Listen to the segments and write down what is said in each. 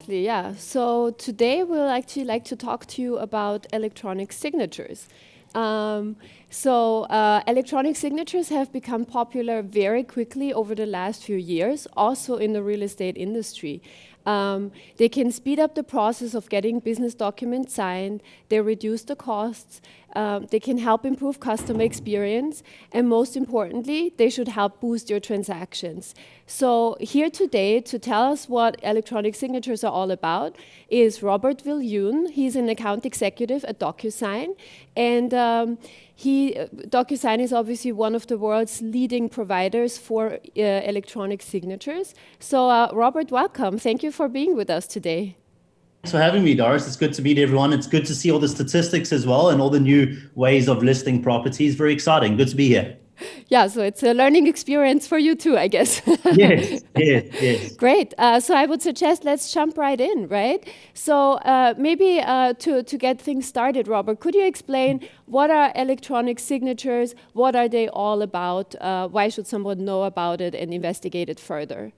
Yeah. So today we'll actually like to talk to you about electronic signatures. Um, Electronic signatures have become popular very quickly over the last few years, also in the real estate industry. They can speed up the process of getting business documents signed, they reduce the costs, they can help improve customer experience, and most importantly, they should help boost your transactions. So, here today to tell us what electronic signatures are all about is Robert Viljoen. He's an account executive at DocuSign, and DocuSign is obviously one of the world's leading providers for electronic signatures. So, Robert, welcome. Thank you for being with us today. Thanks for having me, Doris. It's good to meet everyone. It's good to see all the statistics as well and all the new ways of listing properties. Very exciting. Good to be here. Yeah, so it's a learning experience for you too, I guess. Yes, yes, yes. Great. So I would suggest let's jump right in, right? So maybe to get things started, Robert, could you explain what are electronic signatures? What are they all about? Why should someone know about it and investigate it further?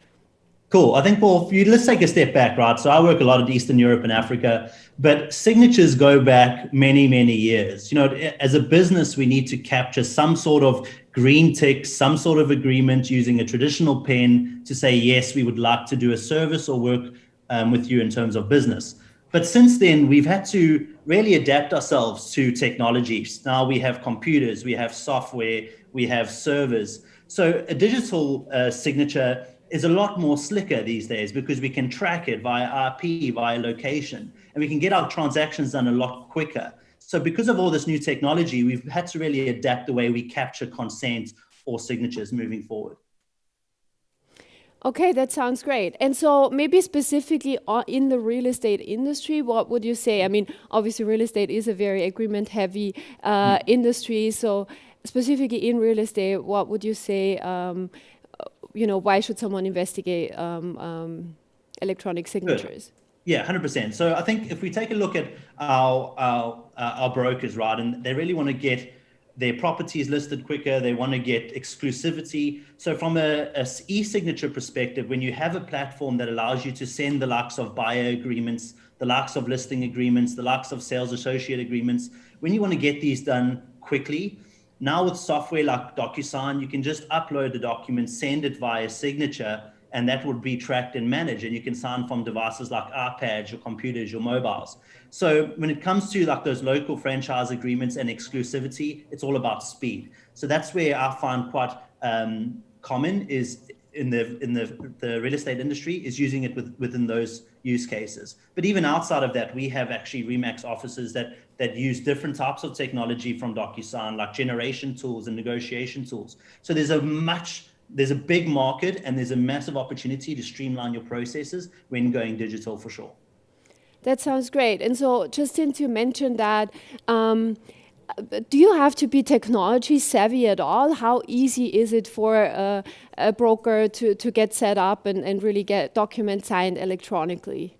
Cool. I think, well, let's take a step back, right? So I work a lot in Eastern Europe and Africa, but signatures go back many, many years. As a business, we need to capture some sort of green tick, some sort of agreement using a traditional pen to say, yes, we would like to do a service or work with you in terms of business. But since then, we've had to really adapt ourselves to technologies. Now we have computers, we have software, we have servers. So a digital signature is a lot more slicker these days because we can track it via IP, via location, and we can get our transactions done a lot quicker. So because of all this new technology, we've had to really adapt the way we capture consent or signatures moving forward. Okay, that sounds great. And so, maybe specifically in the real estate industry, what would you say? I mean, obviously, real estate is a very agreement heavy industry. So, specifically in real estate, what would you say? Why should someone investigate electronic Good. signatures? Yeah, 100%. So I think if we take a look at our brokers, right, and they really want to get their properties listed quicker, they want to get exclusivity. So from a e-signature perspective, when you have a platform that allows you to send the likes of buyer agreements, the likes of listing agreements, the likes of sales associate agreements, when you want to get these done quickly, now with software like DocuSign, you can just upload the document, send it via signature, and that would be tracked and managed. And you can sign from devices like iPads, your computers, your mobiles. So when it comes to like those local franchise agreements and exclusivity, it's all about speed. So that's where I find quite common is in the real estate industry is using it within those use cases. But even outside of that, we have actually Remax offices that use different types of technology from DocuSign, like generation tools and negotiation tools. So there's a big market and there's a massive opportunity to streamline your processes when going digital for sure. That sounds great. And so, just since you mentioned that, do you have to be technology savvy at all? How easy is it for a broker to get set up and really get documents signed electronically?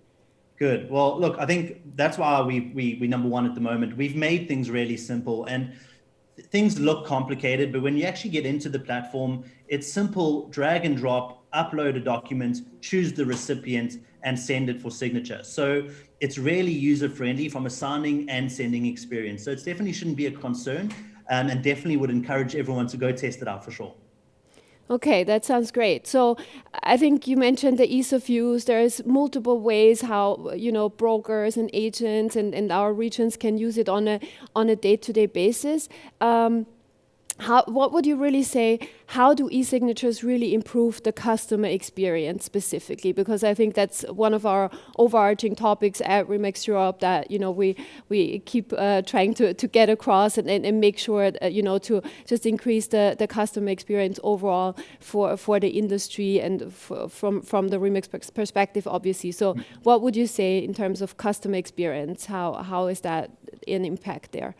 Good. Well, look, I think that's why we number one at the moment. We've made things really simple and things look complicated, but when you actually get into the platform, it's simple, drag and drop, upload a document, choose the recipient, and send it for signature. So it's really user friendly from a signing and sending experience. So it definitely shouldn't be a concern, and definitely would encourage everyone to go test it out for sure. Okay, that sounds great. So I think you mentioned the ease of use. There's multiple ways how brokers and agents and our regions can use it on a day-to-day basis. What would you really say? How do e-signatures really improve the customer experience specifically? Because I think that's one of our overarching topics at Remax Europe that we keep trying to get across and make sure to just increase the customer experience overall for the industry and from the Remax perspective, obviously. So, what would you say in terms of customer experience? How is that an impact there?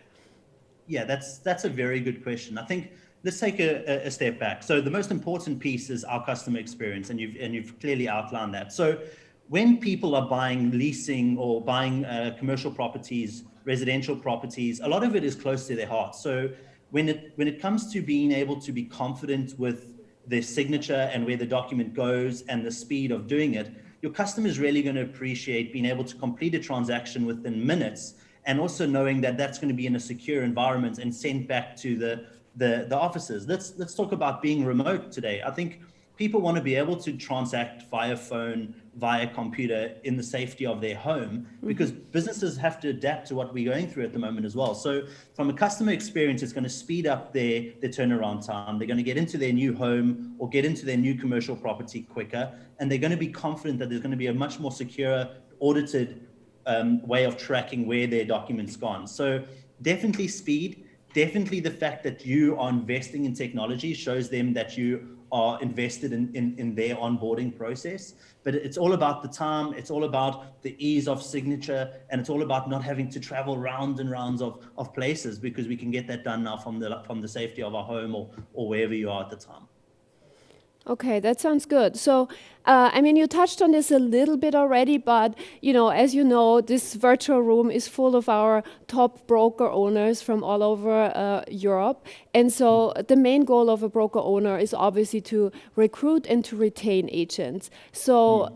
Yeah, that's a very good question. I think let's take a step back. So the most important piece is our customer experience, and you've clearly outlined that. So when people are buying, leasing, or buying commercial properties, residential properties, a lot of it is close to their heart. So when it comes to being able to be confident with their signature and where the document goes and the speed of doing it, your customer is really going to appreciate being able to complete a transaction within minutes, and also knowing that that's going to be in a secure environment and sent back to the offices. Let's talk about being remote today. I think people want to be able to transact via phone, via computer in the safety of their home, because businesses have to adapt to what we're going through at the moment as well. So from a customer experience, it's going to speed up their turnaround time. They're going to get into their new home or get into their new commercial property quicker, and they're going to be confident that there's going to be a much more secure, audited way of tracking where their documents gone. So definitely speed, definitely the fact that you are investing in technology shows them that you are invested in their onboarding process. But it's all about the time, it's all about the ease of signature, and it's all about not having to travel rounds and rounds of places, because we can get that done now from the safety of our home or wherever you are at the time. Okay, that sounds good. So, you touched on this a little bit already, but, as you know, this virtual room is full of our top broker owners from all over Europe. And so the main goal of a broker owner is obviously to recruit and to retain agents. So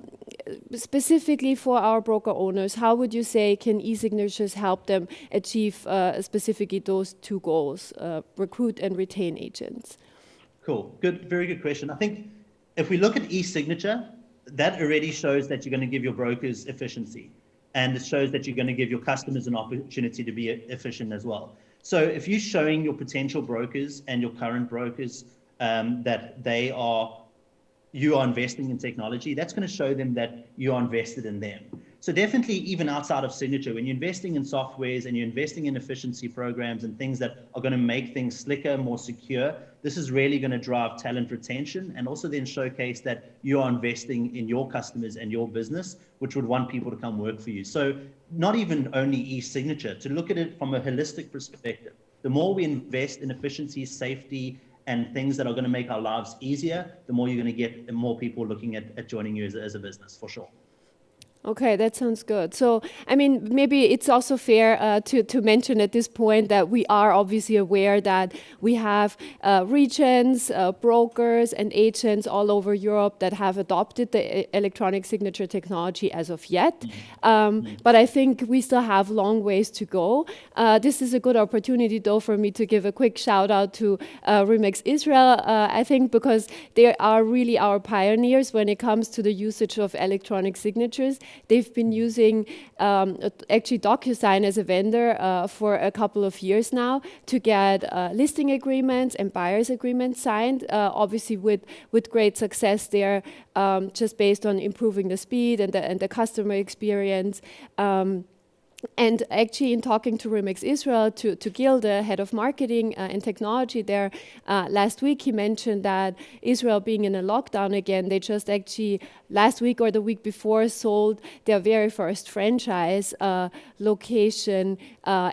specifically for our broker owners, how would you say can e-signatures help them achieve specifically those two goals, recruit and retain agents? Cool. Good. Very good question. I think if we look at e-signature, that already shows that you're going to give your brokers efficiency, and it shows that you're going to give your customers an opportunity to be efficient as well. So if you're showing your potential brokers and your current brokers that you are investing in technology, that's going to show them that you are invested in them. So definitely, even outside of signature, when you're investing in softwares and you're investing in efficiency programs and things that are going to make things slicker, more secure, this is really going to drive talent retention, and also then showcase that you are investing in your customers and your business, which would want people to come work for you. So not even only e-signature, to look at it from a holistic perspective, the more we invest in efficiency, safety, and things that are going to make our lives easier, the more you're going to get more people looking at joining you as a business, for sure. Okay, that sounds good. So, maybe it's also fair to mention at this point that we are obviously aware that we have regions, brokers, and agents all over Europe that have adopted the electronic signature technology as of yet. But I think we still have long ways to go. This is a good opportunity, though, for me to give a quick shout out to Remix Israel, I think, because they are really our pioneers when it comes to the usage of electronic signatures. They've been using actually DocuSign as a vendor for a couple of years now to get listing agreements and buyer's agreements signed, obviously with great success there, just based on improving the speed and the customer experience. And actually, in talking to Remix Israel, to Gil, the head of marketing and technology there, last week, he mentioned that Israel being in a lockdown again, they just actually last week or the week before sold their very first franchise location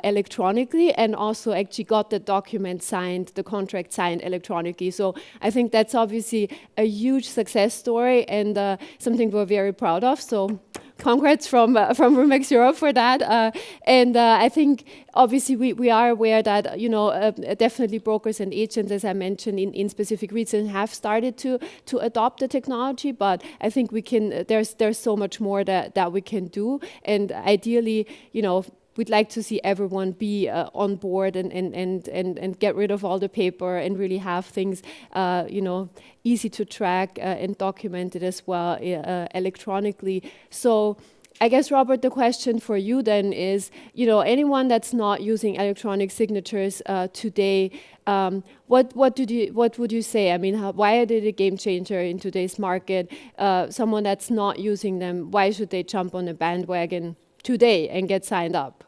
electronically, and also actually got the document signed, the contract signed electronically. So I think that's obviously a huge success story and something we're very proud of. So congrats from Remix Europe for that. And I think obviously we are aware that, definitely brokers and agents, as I mentioned, in specific regions have started to adopt the technology, but I think we can, there's so much more that we can do. And ideally, we'd like to see everyone be on board and get rid of all the paper and really have things, easy to track and documented as well electronically. So I guess, Robert, the question for you then is, anyone that's not using electronic signatures today, what would you say? Why are they a game changer in today's market? Someone that's not using them, why should they jump on the bandwagon today and get signed up?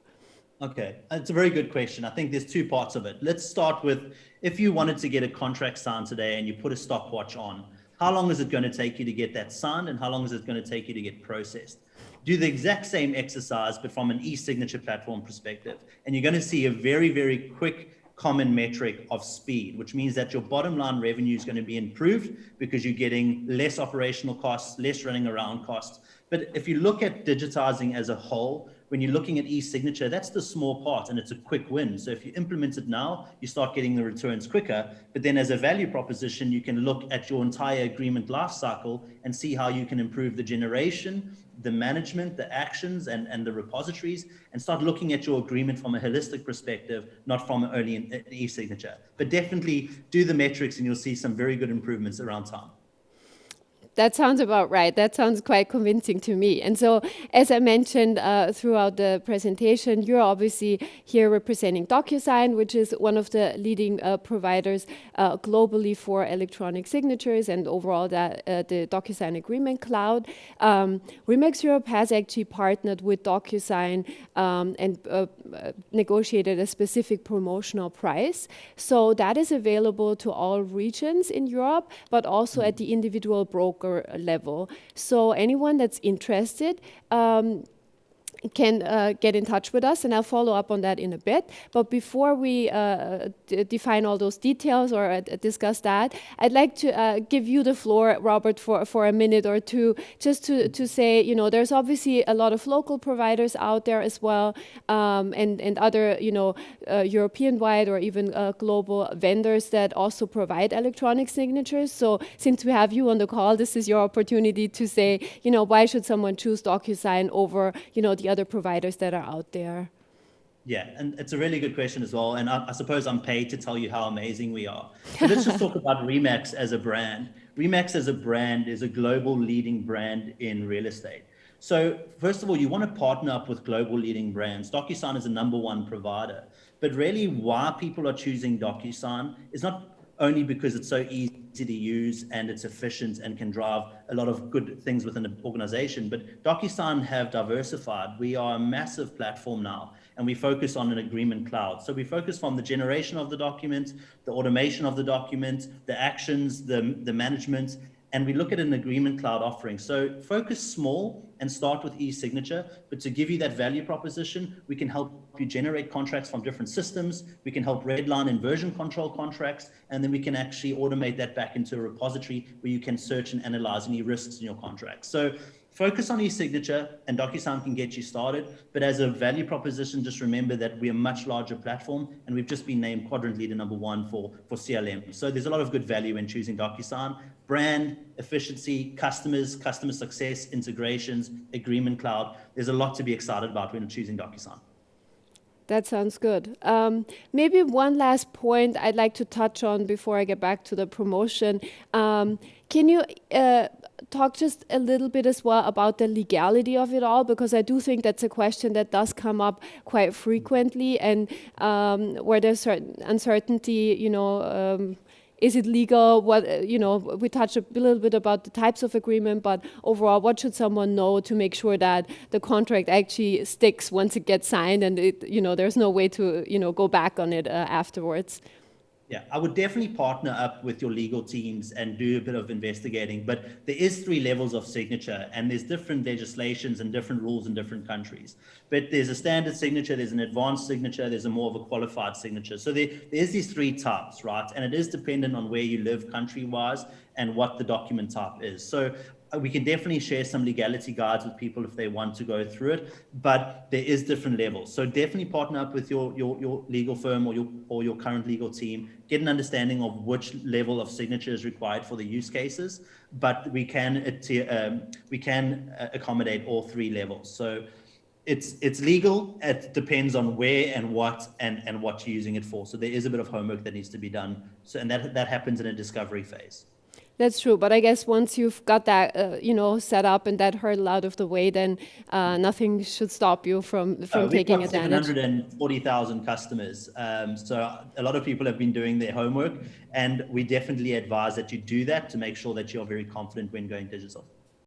Okay, it's a very good question. I think there's two parts of it. Let's start with, if you wanted to get a contract signed today and you put a stopwatch on, how long is it going to take you to get that signed, and how long is it going to take you to get processed? Do the exact same exercise, but from an e-signature platform perspective, and you're going to see a very, very quick common metric of speed, which means that your bottom line revenue is going to be improved because you're getting less operational costs, less running around costs. But if you look at digitizing as a whole, when you're looking at e-signature, that's the small part and it's a quick win. So if you implement it now, you start getting the returns quicker. But then as a value proposition, you can look at your entire agreement lifecycle and see how you can improve the generation, the management, the actions, and the repositories, and start looking at your agreement from a holistic perspective, not from only an e-signature. But definitely do the metrics and you'll see some very good improvements around time. That sounds about right. That sounds quite convincing to me. And so, as I mentioned throughout the presentation, you're obviously here representing DocuSign, which is one of the leading providers globally for electronic signatures and overall the DocuSign Agreement Cloud. Remax Europe has actually partnered with DocuSign and negotiated a specific promotional price. So that is available to all regions in Europe, but also at the individual broker level. So anyone that's interested can get in touch with us, and I'll follow up on that in a bit. But before we define all those details or discuss that, I'd like to give you the floor, Robert, for a minute or two, just to say, you know, there's obviously a lot of local providers out there as well, and other, you know, European-wide or even global vendors that also provide electronic signatures. So since we have you on the call, this is your opportunity to say, you know, why should someone choose DocuSign over, you know, the other providers that are out there? Yeah, and it's a really good question as well. And I suppose I'm paid to tell you how amazing we are. So let's just talk about Remax as a brand. Remax as a brand is a global leading brand in real estate. So first of all, you want to partner up with global leading brands. DocuSign is a #1 provider. But really why people are choosing DocuSign is not only because it's so easy to use and it's efficient and can drive a lot of good things within an organization, but DocuSign have diversified. We are a massive platform now, and we focus on an agreement cloud. So we focus from the generation of the document, the automation of the document, the actions, the management, and we look at an agreement cloud offering. So focus small and start with e-signature, but to give you that value proposition, we can help you generate contracts from different systems. We can help redline and version control contracts, and then we can actually automate that back into a repository where you can search and analyze any risks in your contracts. So focus on e-signature and DocuSign can get you started. But as a value proposition, just remember that we're a much larger platform and we've just been named quadrant leader #1 for CLM. So there's a lot of good value in choosing DocuSign. Brand, efficiency, customers, customer success, integrations, agreement cloud. There's a lot to be excited about when choosing DocuSign. That sounds good. Maybe one last point I'd like to touch on before I get back to the promotion. Can you talk just a little bit as well about the legality of it all? Because I do think that's a question that does come up quite frequently, and where there's certain uncertainty, you know, is it legal? What, you know, we touched a little bit about the types of agreement, but overall, what should someone know to make sure that the contract actually sticks once it gets signed, and it, you know, there's no way to, you know, go back on it afterwards? Yeah, I would definitely partner up with your legal teams and do a bit of investigating, but there is 3 levels of signature and there's different legislations and different rules in different countries. But there's a standard signature, there's an advanced signature, there's a more of a qualified signature. So there's these 3 types, right? And it is dependent on where you live country-wise and what the document type is. So we can definitely share some legality guides with people if they want to go through it, but there is different levels. So definitely partner up with your legal firm or your current legal team, get an understanding of which level of signature is required for the use cases, but we can accommodate all 3 levels. So it's legal. It depends on where and what you're using it for. So there is a bit of homework that needs to be done. So, and that happens in a discovery phase. That's true, but I guess once you've got that, you know, set up and that hurdle out of the way, then nothing should stop you from taking advantage. We've got 740,000 customers, so a lot of people have been doing their homework, and we definitely advise that you do that to make sure that you're very confident when going digital.